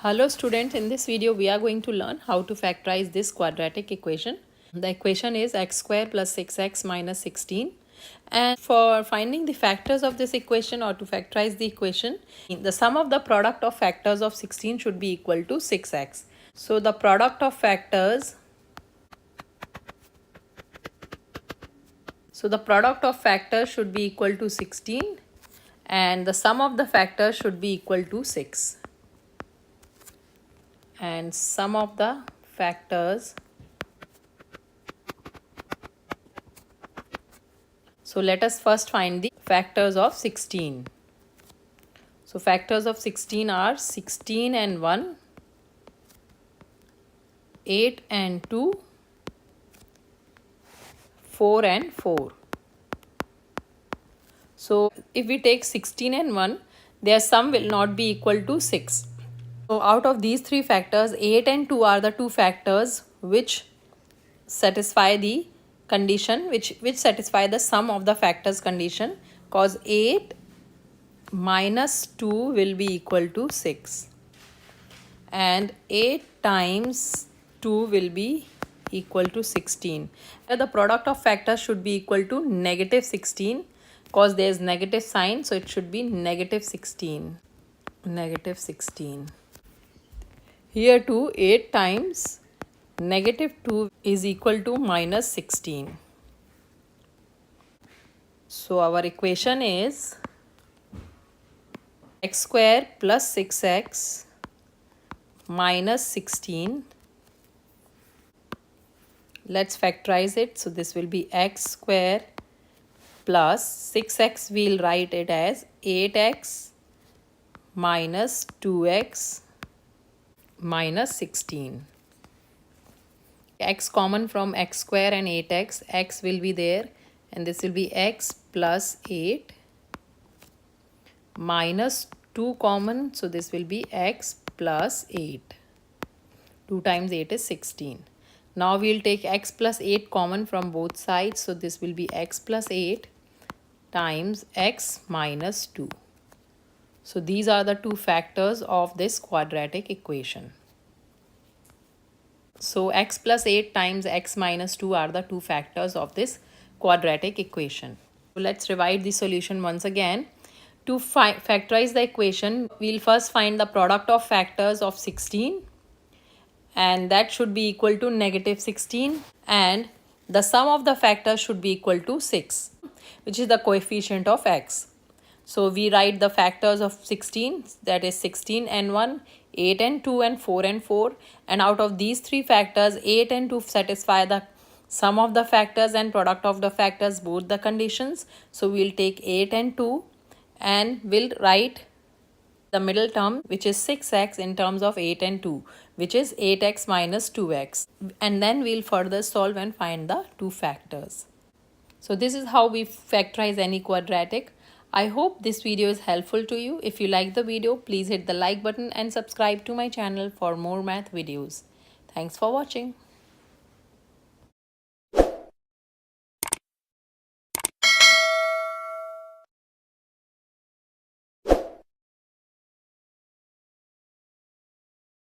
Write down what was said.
Hello students, in this video we are going to learn how to factorize this quadratic equation. The equation is x square plus 6x minus 16. And for finding the factors of this equation or to factorize the equation, the sum of the product of factors of 16 should be equal to 6x. So the product of factors should be equal to 16 and the sum of the factors should be equal to 6. And sum of the factors. So let us first find the factors of 16. So factors of 16 are 16 and 1, 8 and 2, 4 and 4. So if we take 16 and 1, their sum will not be equal to 6. So out of these three factors, 8 and 2 are the two factors which satisfy the condition, which satisfy the sum of the factors condition, cause 8 minus 2 will be equal to 6 and 8 times 2 will be equal to 16. The product of factors should be equal to negative 16 cause there is negative sign, so it should be negative 16. Negative 16. Here too 8 times negative 2 is equal to minus 16. So our equation is x square plus 6x minus 16. Let's factorize it. So this will be x square plus 6x, we'll write it as 8x minus 2x minus 16. X common from x square and 8x, x will be there and this will be x plus 8 minus 2 common, so this will be x plus 8. 2 times 8 is 16. Now we'll take x plus 8 common from both sides, so this will be x plus 8 times x minus 2. So these are the two factors of this quadratic equation. So x plus 8 times x minus 2 are the two factors of this quadratic equation. So let's revise the solution once again. To factorize the equation, we'll first find the product of factors of 16 and that should be equal to negative 16 and the sum of the factors should be equal to 6, which is the coefficient of x. So we write the factors of 16, that is 16 and 1, 8 and 2 and 4 and 4, and out of these three factors 8 and 2 satisfy the sum of the factors and product of the factors, both the conditions. So we'll take 8 and 2 and we'll write the middle term, which is 6x, in terms of 8 and 2, which is 8x minus 2x, and then we'll further solve and find the two factors. So this is how we factorize any quadratic. I hope this video is helpful to you. If you like the video, please hit the like button and subscribe to my channel for more math videos. Thanks for watching.